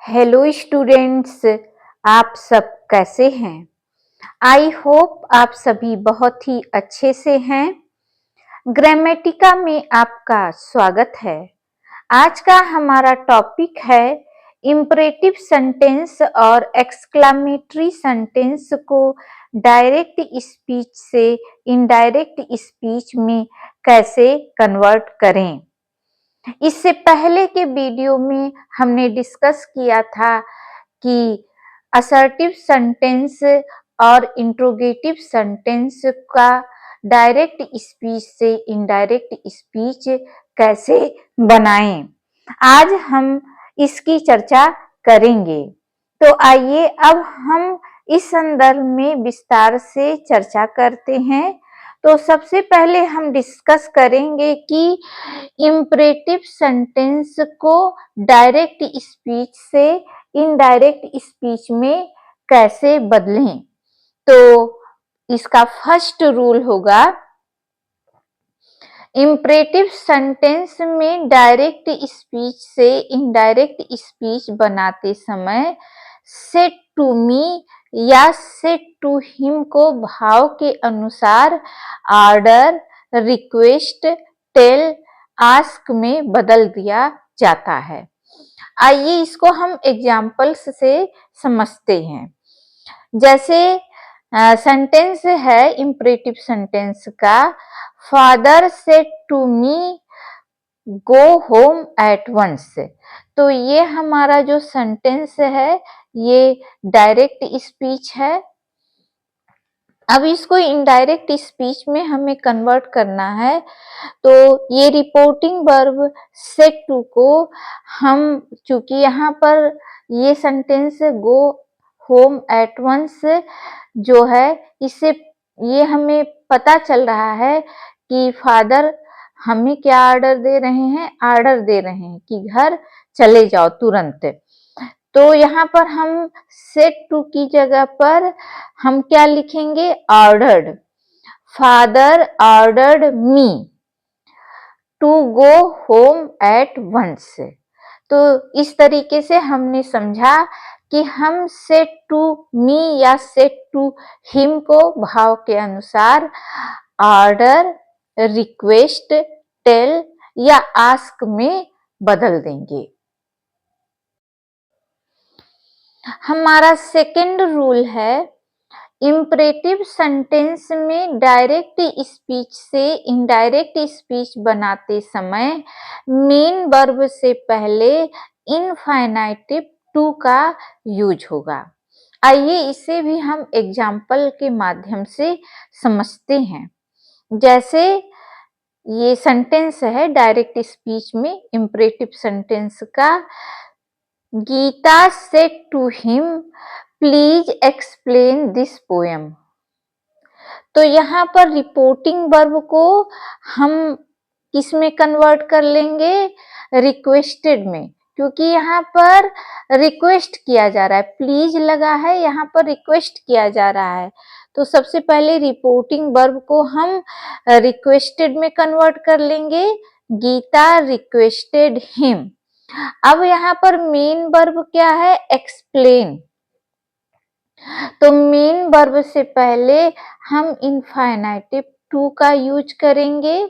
Hello students, आप सब कैसे हैं? आई होप आप सभी बहुत ही अच्छे से हैं। ग्रामेटिका में आपका स्वागत है। आज का हमारा टॉपिक है इम्परेटिव सेंटेंस और एक्सक्लामेटरी सेंटेंस को डायरेक्ट स्पीच से इनडायरेक्ट स्पीच में कैसे कन्वर्ट करें। इससे पहले के वीडियो में हमने डिस्कस किया था कि असर्टिव सेंटेंस और इंट्रोगेटिव सेंटेंस का डायरेक्ट स्पीच से इनडायरेक्ट स्पीच कैसे बनाएं। आज हम इसकी चर्चा करेंगे। तो आइए अब हम इस संदर्भ में विस्तार से चर्चा करते हैं। तो सबसे पहले हम डिस्कस करेंगे कि इम्परेटिव सेंटेंस को डायरेक्ट स्पीच से इनडायरेक्ट स्पीच में कैसे बदलें। तो इसका फर्स्ट रूल होगा, इम्परेटिव सेंटेंस में डायरेक्ट स्पीच से इनडायरेक्ट स्पीच बनाते समय सेड टू मी या सेड टू हिम को भाव के अनुसार ऑर्डर, रिक्वेस्ट, टेल, आस्क में बदल दिया जाता है। आइए इसको हम एग्जाम्पल्स से समझते हैं। जैसे सेंटेंस है इम्परेटिव सेंटेंस का, father said to me go home at once. तो ये हमारा जो सेंटेंस है ये डायरेक्ट स्पीच है। अब इसको इनडायरेक्ट स्पीच में हमें कन्वर्ट करना है। तो ये रिपोर्टिंग वर्ब सेड टू को हम, चूंकि यहाँ पर ये sentence go home at once जो है, इससे ये हमें पता चल रहा है कि फादर हमें क्या ऑर्डर दे रहे हैं, ऑर्डर दे रहे हैं कि घर चले जाओ तुरंत। तो यहाँ पर हम सेड टू की जगह पर हम क्या लिखेंगे, ordered. Father ordered me to go home at once. तो इस तरीके से हमने समझा कि हम सेड टू मी या सेड टू हिम को भाव के अनुसार ऑर्डर, रिक्वेस्ट, टेल या आस्क में बदल देंगे। हमारा सेकेंड रूल है, इम्परेटिव सेंटेंस में डायरेक्ट स्पीच से इनडायरेक्ट स्पीच बनाते समय मेन वर्ब से पहले इनफाइनाइटिव टू का यूज होगा। आइए इसे भी हम एग्जाम्पल के माध्यम से समझते हैं। जैसे ये सेंटेंस है डायरेक्ट स्पीच में इम्परेटिव सेंटेंस का, Geeta said to him please explain this poem. तो यहाँ पर रिपोर्टिंग वर्ब को हम किसमें कन्वर्ट कर लेंगे, रिक्वेस्टेड में, क्योंकि यहाँ पर रिक्वेस्ट किया जा रहा है, प्लीज लगा है, यहाँ पर रिक्वेस्ट किया जा रहा है। तो सबसे पहले रिपोर्टिंग वर्ब को हम रिक्वेस्टेड में कन्वर्ट कर लेंगे, गीता रिक्वेस्टेड हिम। अब यहाँ पर मेन वर्ब क्या है, एक्सप्लेन। तो मेन वर्ब से पहले हम इनफाइनाइटिव टू का यूज करेंगे,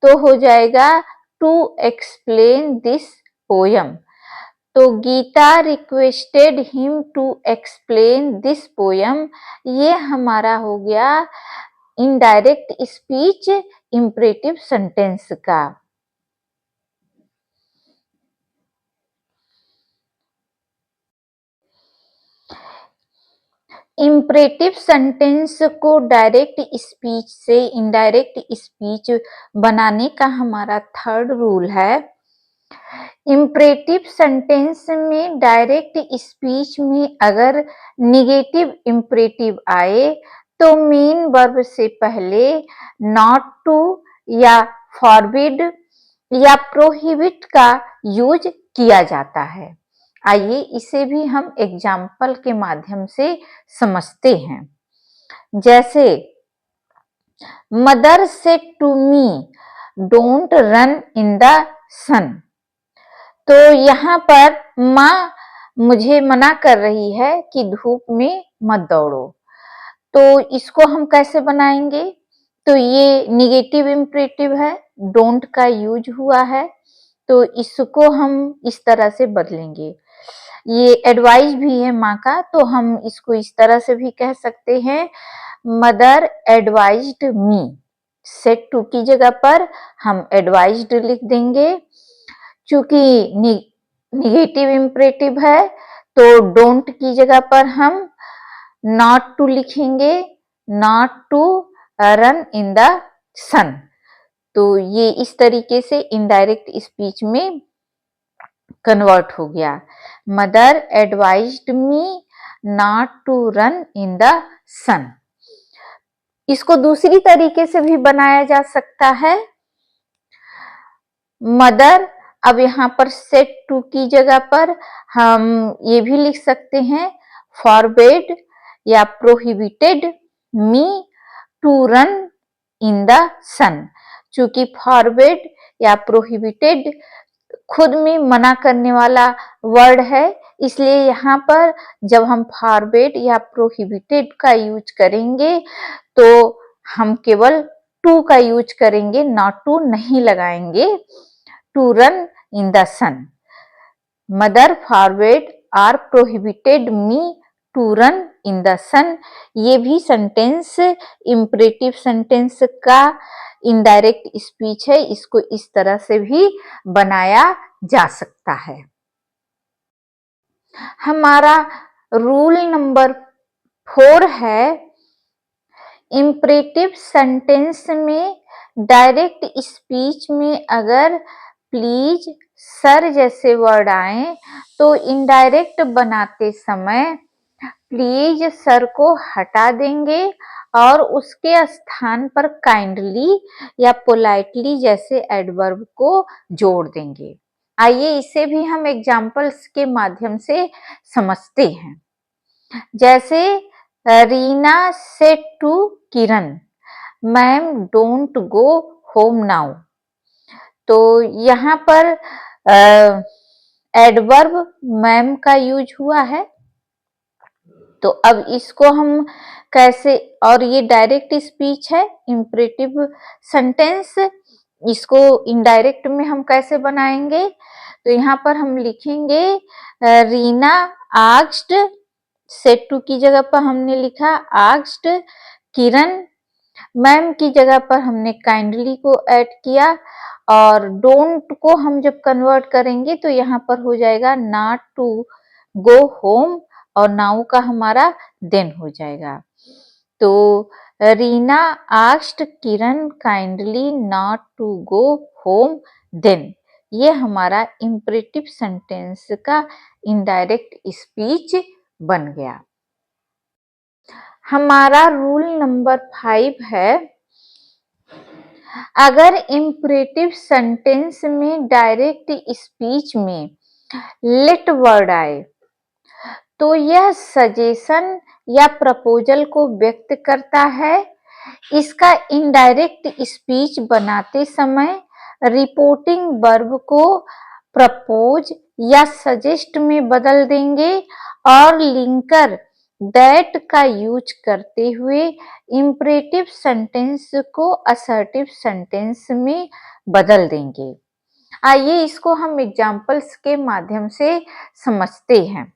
तो हो जाएगा टू एक्सप्लेन दिस पोयम। तो Geeta requested him to explain this poem, ये हमारा हो गया इनडायरेक्ट स्पीच इम्परेटिव सेंटेंस का। इम्परेटिव सेंटेंस को डायरेक्ट स्पीच से इनडायरेक्ट स्पीच बनाने का हमारा थर्ड रूल है, इम्परेटिव सेंटेंस में डायरेक्ट स्पीच में अगर निगेटिव इम्परेटिव आए तो मेन वर्ब से पहले नॉट टू या फॉरबिड या प्रोहिबिट का यूज किया जाता है। आइए इसे भी हम एग्जाम्पल के माध्यम से समझते हैं। जैसे mother said to me don't run in the sun. तो यहाँ पर माँ मुझे मना कर रही है कि धूप में मत दौड़ो। तो इसको हम कैसे बनाएंगे? तो ये नेगेटिव इम्परेटिव है, डोंट का यूज हुआ है, तो इसको हम इस तरह से बदलेंगे। ये एडवाइस भी है माँ का, तो हम इसको इस तरह से भी कह सकते हैं, mother advised me. Said to की जगह पर हम एडवाइज्ड लिख देंगे। चूंकि निगेटिव इम्परेटिव है तो डोंट की जगह पर हम नॉट टू लिखेंगे, not to run in the sun. तो ये इस तरीके से इनडायरेक्ट स्पीच में कन्वर्ट हो गया। Mother advised me not to run in the sun. इसको दूसरी तरीके से भी बनाया जा सकता है। मदर, अब यहाँ पर सेड टू की जगह पर हम ये भी लिख सकते हैं, फॉरबेड या prohibited me to run in the sun. चूंकि फॉरबेड या प्रोहिबिटेड खुद में मना करने वाला वर्ड है, इसलिए यहाँ पर जब हम फॉरबेड या प्रोहिबिटेड का यूज करेंगे तो हम केवल टू का यूज करेंगे, नॉट टू नहीं लगाएंगे। To run in the sun. Mother forbade और prohibited me to run in the sun. ये भी सेंटेंस इम्परेटिव सेंटेंस का इनडायरेक्ट स्पीच है, इसको इस तरह से भी बनाया जा सकता है। हमारा रूल नंबर 4 है, इम्परेटिव सेंटेंस में डायरेक्ट स्पीच में अगर प्लीज, सर जैसे वर्ड आए तो इनडायरेक्ट बनाते समय प्लीज सर को हटा देंगे और उसके स्थान पर काइंडली या पोलाइटली जैसे एडवर्ब को जोड़ देंगे। आइए इसे भी हम एग्जाम्पल्स के माध्यम से समझते हैं। जैसे Reena said to Kiran, ma'am don't go home now. तो यहाँ पर एडवर्ब मैम का यूज हुआ है, तो अब इसको हम कैसे, और ये डायरेक्ट स्पीच है, इम्परेटिव सेंटेंस, इसको इनडायरेक्ट में हम कैसे बनाएंगे? तो यहाँ पर हम लिखेंगे रीना आस्क्ड, सेड टू की जगह पर हमने लिखा आस्क्ड किरण, मैम की जगह पर हमने काइंडली को ऐड किया, और डोंट को हम जब कन्वर्ट करेंगे तो यहाँ पर हो जाएगा नॉट टू गो होम, और नाउ का हमारा देन हो जाएगा। तो Reena asked Kiran kindly not to go home then, ये हमारा इम्परेटिव सेंटेंस का इनडायरेक्ट स्पीच बन गया। हमारा रूल नंबर 5 है, अगर इम्परेटिव सेंटेंस में डायरेक्ट स्पीच में लेट वर्ड आए तो यह सजेशन या प्रपोजल को व्यक्त करता है। इसका इनडायरेक्ट स्पीच बनाते समय रिपोर्टिंग वर्ब को प्रपोज या सजेस्ट में बदल देंगे और लिंकर दैट का यूज करते हुए इम्परेटिव सेंटेंस को असर्टिव सेंटेंस में बदल देंगे। आइए इसको हम एग्जाम्पल्स के माध्यम से समझते हैं।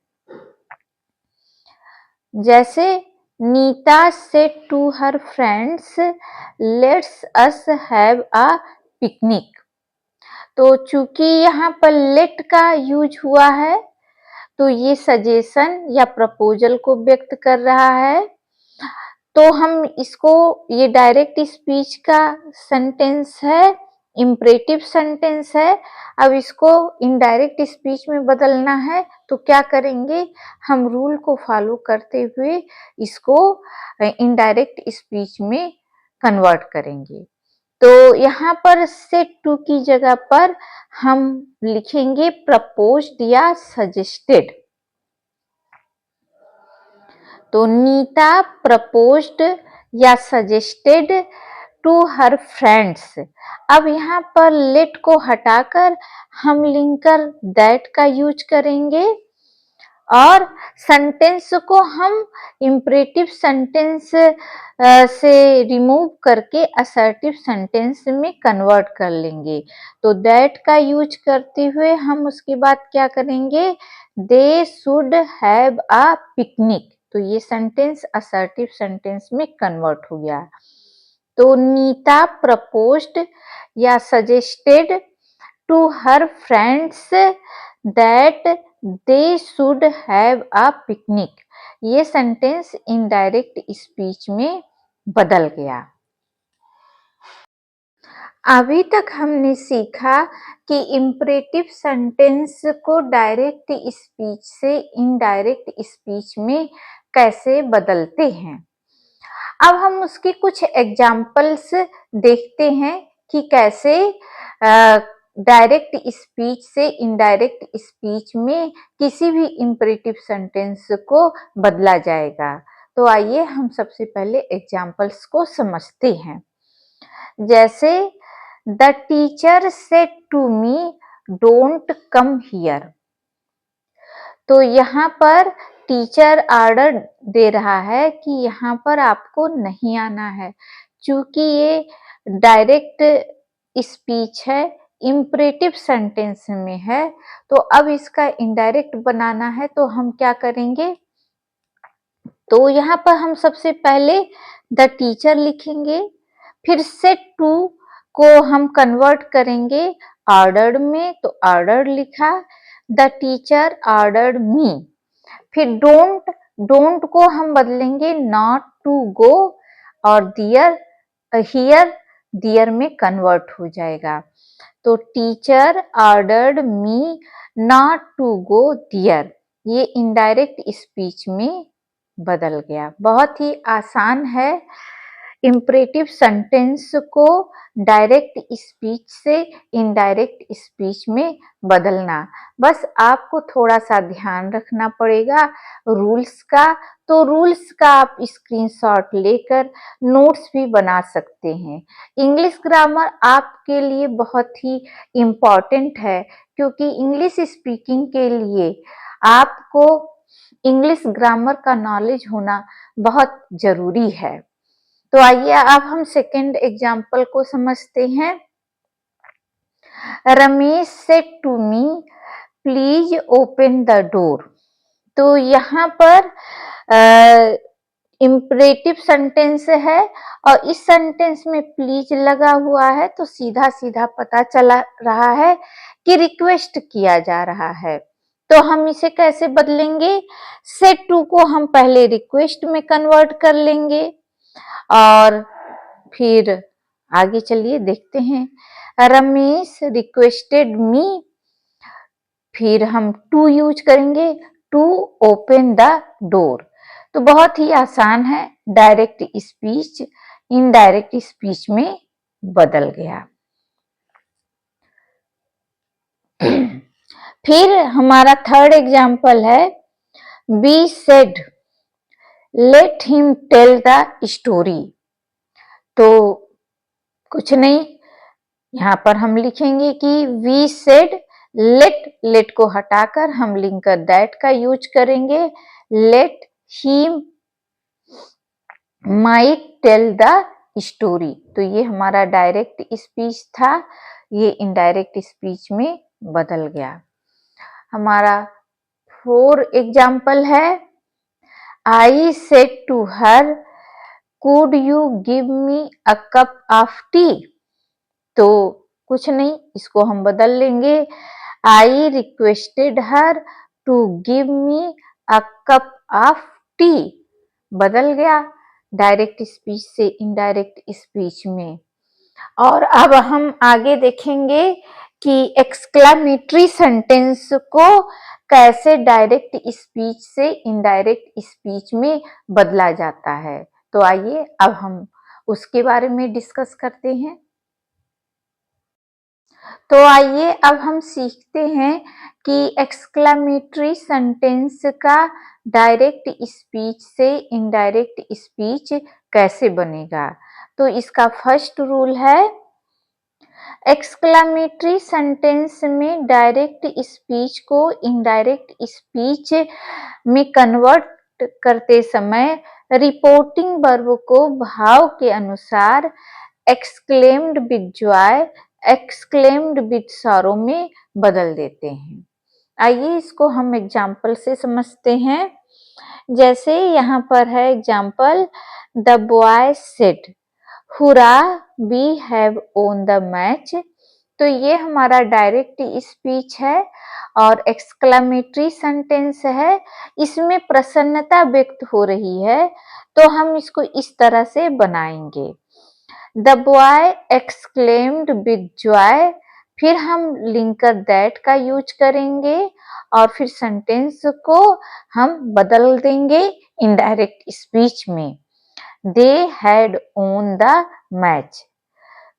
जैसे Neeta said to her friends let's us have a picnic. तो चूंकि यहाँ पर लेट का यूज हुआ है तो ये सजेशन या प्रपोजल को व्यक्त कर रहा है, तो हम इसको, ये डायरेक्ट स्पीच का सेंटेंस है, इम्परेटिव सेंटेंस है, अब इसको इनडायरेक्ट स्पीच में बदलना है तो क्या करेंगे, हम रूल को फॉलो करते हुए इसको इनडायरेक्ट स्पीच में कन्वर्ट करेंगे। तो यहाँ पर सेड टू की जगह पर हम लिखेंगे प्रपोज्ड या सजेस्टेड। तो नीता प्रपोज्ड या सजेस्टेड टू हर फ्रेंड्स। अब यहाँ पर लेट को हटाकर हम लिंकर दैट का यूज करेंगे और सेंटेंस को हम इम्परेटिव सेंटेंस से रिमूव करके असर्टिव सेंटेंस में कन्वर्ट कर लेंगे। तो दैट का यूज करते हुए हम उसके बाद क्या करेंगे, they should have a picnic. तो ये सेंटेंस असर्टिव सेंटेंस में कन्वर्ट हो गया। तो नीता प्रपोज्ड या suggested to her friends that they should have a picnic. ये सेंटेंस इनडायरेक्ट स्पीच में बदल गया। अभी तक हमने सीखा कि इम्परेटिव सेंटेंस को डायरेक्ट स्पीच से इनडायरेक्ट स्पीच में कैसे बदलते हैं। अब हम उसकी कुछ एग्जाम्पल्स देखते हैं कि कैसे डायरेक्ट स्पीच से इनडायरेक्ट स्पीच में किसी भी इम्परेटिव सेंटेंस को बदला जाएगा। तो आइए हम सबसे पहले एग्जाम्पल्स को समझते हैं। जैसे the teacher said to me don't come here. तो यहाँ पर टीचर ऑर्डर दे रहा है कि यहाँ पर आपको नहीं आना है। चूंकि ये डायरेक्ट स्पीच है, इम्परेटिव सेंटेंस में है, तो अब इसका इनडायरेक्ट बनाना है तो हम क्या करेंगे, तो यहाँ पर हम सबसे पहले द टीचर लिखेंगे, फिर सेड टू को हम कन्वर्ट करेंगे ऑर्डर्ड में, तो ऑर्डर्ड लिखा, द टीचर ऑर्डर्ड मी। फिर डोंट को हम बदलेंगे नॉट टू गो, और दियर में कन्वर्ट हो जाएगा। तो teacher ordered me not to go there, ये इनडायरेक्ट स्पीच में बदल गया। बहुत ही आसान है इम्परेटिव सेंटेंस को डायरेक्ट स्पीच से इनडायरेक्ट स्पीच में बदलना। बस आपको थोड़ा सा ध्यान रखना पड़ेगा रूल्स का। तो रूल्स का आप स्क्रीनशॉट लेकर नोट्स भी बना सकते हैं। इंग्लिश ग्रामर आपके लिए बहुत ही इम्पॉर्टेंट है, क्योंकि इंग्लिश स्पीकिंग के लिए आपको इंग्लिश ग्रामर का नॉलेज होना बहुत जरूरी है। तो आइए अब हम सेकेंड एग्जाम्पल को समझते हैं। Ramesh said to me please open the door. तो यहाँ पर इम्परेटिव सेंटेंस है और इस सेंटेंस में प्लीज लगा हुआ है, तो सीधा सीधा पता चला रहा है कि रिक्वेस्ट किया जा रहा है। तो हम इसे कैसे बदलेंगे, सेड टू को हम पहले रिक्वेस्ट में कन्वर्ट कर लेंगे और फिर आगे चलिए देखते हैं। रमेश रिक्वेस्टेड मी, फिर हम टू यूज करेंगे, टू ओपन द डोर। तो बहुत ही आसान है, डायरेक्ट स्पीच इनडायरेक्ट स्पीच में बदल गया। फिर हमारा थर्ड एग्जाम्पल है, B said let him tell the story. तो कुछ नहीं, यहाँ पर हम लिखेंगे कि वी सेड लेट को हटाकर हम लिंकर दैट का यूज करेंगे, let him might tell the story. तो ये हमारा डायरेक्ट स्पीच था, ये इनडायरेक्ट स्पीच में बदल गया। हमारा 4 एग्जाम्पल है, I said to her could you give me a cup of tea. तो कुछ नहीं, इसको हम बदल लेंगे, I requested her to give me a cup of tea. बदल गया डायरेक्ट स्पीच से इनडायरेक्ट स्पीच में। और अब हम आगे देखेंगे कि एक्सक्लेमेटरी सेंटेंस को कैसे डायरेक्ट स्पीच से इनडायरेक्ट स्पीच में बदला जाता है। तो आइए अब हम उसके बारे में डिस्कस करते हैं। तो आइए अब हम सीखते हैं कि एक्सक्लेमेटरी सेंटेंस का डायरेक्ट स्पीच से इनडायरेक्ट स्पीच कैसे बनेगा। तो इसका फर्स्ट रूल है, एक्सक्लामेटरी सेंटेंस में डायरेक्ट स्पीच को इनडायरेक्ट स्पीच में कन्वर्ट करते समय रिपोर्टिंग वर्ब को भाव के अनुसार exclaimed with Joy, exclaimed with sorrow में बदल देते हैं। आइए इसको हम एग्जाम्पल से समझते हैं। जैसे यहाँ पर है example, the boy said, hurrah we have won the match. तो ये हमारा डायरेक्ट स्पीच है और एक्सक्लामेटरी सेंटेंस है, इसमें प्रसन्नता व्यक्त हो रही है, तो हम इसको इस तरह से बनाएंगे, the boy exclaimed with Joy, फिर हम लिंकर दैट का यूज करेंगे और फिर सेंटेंस को हम बदल देंगे इनडायरेक्ट स्पीच में, they had own the match.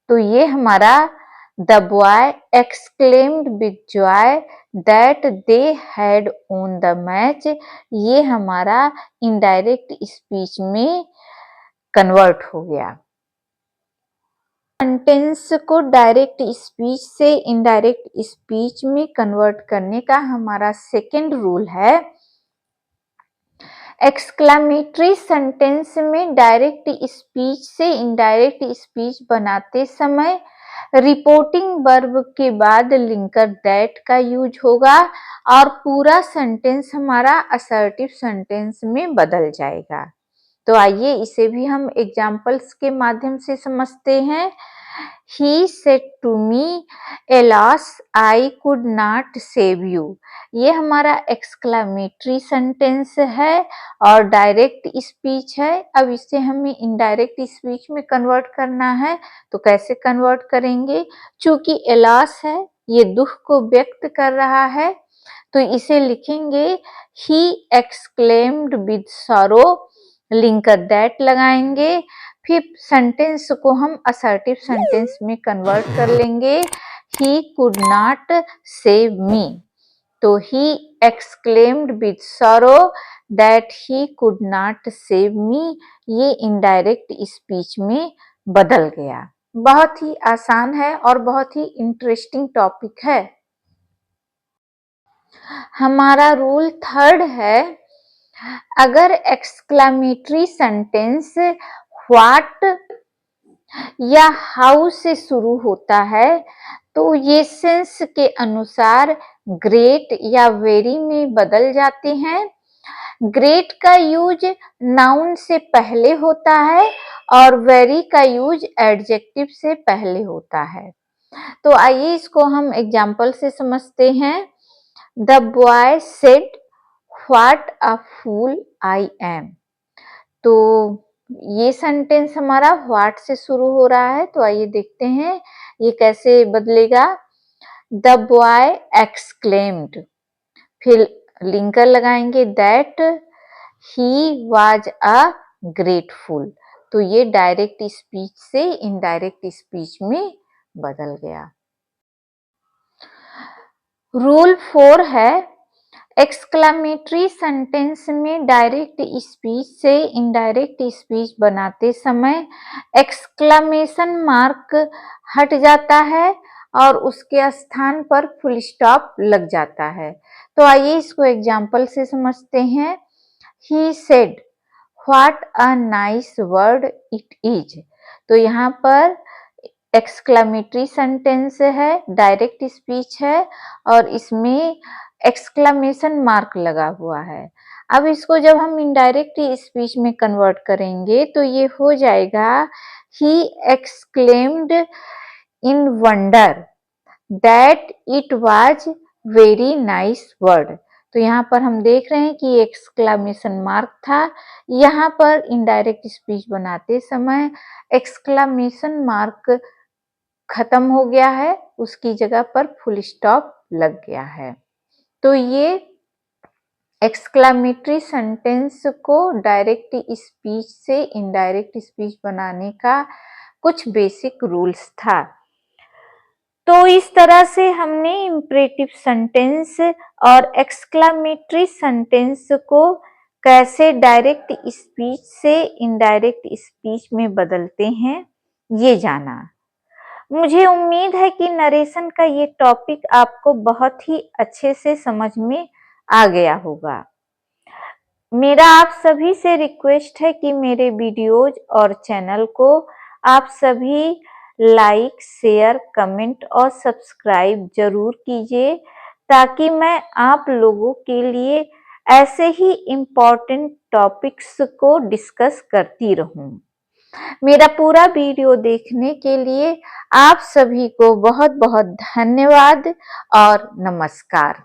तो ये हमारा the boy exclaimed with Joy that they had own the match, ये हमारा इनडायरेक्ट स्पीच में कन्वर्ट हो गया। सेंटेंस को डायरेक्ट स्पीच से इनडायरेक्ट स्पीच में कन्वर्ट करने का हमारा सेकेंड रूल है, एक्सक्लामेटरी सेंटेंस में डायरेक्ट स्पीच से इनडायरेक्ट स्पीच बनाते समय रिपोर्टिंग वर्ब के बाद लिंकर दैट का यूज होगा और पूरा सेंटेंस हमारा असर्टिव सेंटेंस में बदल जाएगा। तो आइए इसे भी हम एग्जाम्पल्स के माध्यम से समझते हैं। He said to me, alas, I could not save you। ये हमारा एक्सक्लामेटरी सेंटेंस है और डायरेक्ट स्पीच है। अब इसे हमें इनडायरेक्ट स्पीच में कन्वर्ट करना है, तो कैसे कन्वर्ट करेंगे? चूंकि एलास है, ये दुख को व्यक्त कर रहा है, तो इसे लिखेंगे he exclaimed with sorrow, linker that लगाएंगे, फिर सेंटेंस को हम असर्टिव सेंटेंस में कन्वर्ट कर लेंगे, he could not save me। तो he exclaimed with sorrow that he could not save me, ये इनडायरेक्ट स्पीच में बदल गया। बहुत ही आसान है और बहुत ही इंटरेस्टिंग टॉपिक है। हमारा रूल थर्ड है, अगर एक्सक्लामेटरी सेंटेंस व्हाट या हाउ से शुरू होता है तो ये सेंस के अनुसार ग्रेट या वेरी में बदल जाते हैं। ग्रेट का यूज नाउन से पहले होता है और वेरी का यूज एडजेक्टिव से पहले होता है। तो आइए इसको हम एग्जाम्पल से समझते हैं। The boy said, what a fool I am. तो ये सेंटेंस हमारा व्हाट से शुरू हो रहा है, तो आइए देखते हैं ये कैसे बदलेगा। द बॉय एक्सक्लेम्ड, फिर लिंकर लगाएंगे that he was a grateful. तो ये डायरेक्ट स्पीच से इनडायरेक्ट स्पीच में बदल गया। रूल 4 है, एक्सक्लामेटरी सेंटेंस में डायरेक्ट स्पीच से इनडायरेक्ट स्पीच बनाते समय एक्सक्लामेशन मार्क हट जाता है और उसके स्थान पर फुल स्टॉप लग जाता है। तो आइए इसको एग्जाम्पल से समझते हैं। He said, what a nice word it is. तो यहाँ पर एक्सक्लामेटरी सेंटेंस है, डायरेक्ट स्पीच है और इसमें एक्सक्लामेशन मार्क लगा हुआ है। अब इसको जब हम इनडायरेक्ट स्पीच में कन्वर्ट करेंगे तो ये हो जाएगा, he exclaimed in wonder that it was very nice word। तो यहाँ पर हम देख रहे हैं कि एक्सक्लामेशन मार्क था, यहाँ पर इनडायरेक्ट स्पीच बनाते समय एक्सक्लामेशन मार्क खत्म हो गया है, उसकी जगह पर फुल स्टॉप लग गया है। तो ये एक्सक्लामेटरी सेंटेंस को डायरेक्ट स्पीच से इनडायरेक्ट स्पीच बनाने का कुछ बेसिक रूल्स था। तो इस तरह से हमने इंपरेटिव सेंटेंस और एक्सक्लामेटरी सेंटेंस को कैसे डायरेक्ट स्पीच से इनडायरेक्ट स्पीच में बदलते हैं ये जाना। मुझे उम्मीद है कि नरेशन का ये टॉपिक आपको बहुत ही अच्छे से समझ में आ गया होगा। मेरा आप सभी से रिक्वेस्ट है कि मेरे वीडियोज और चैनल को आप सभी लाइक, शेयर, कमेंट और सब्सक्राइब जरूर कीजिए, ताकि मैं आप लोगों के लिए ऐसे ही इम्पोर्टेंट टॉपिक्स को डिस्कस करती रहूं। मेरा पूरा वीडियो देखने के लिए आप सभी को बहुत बहुत धन्यवाद और नमस्कार।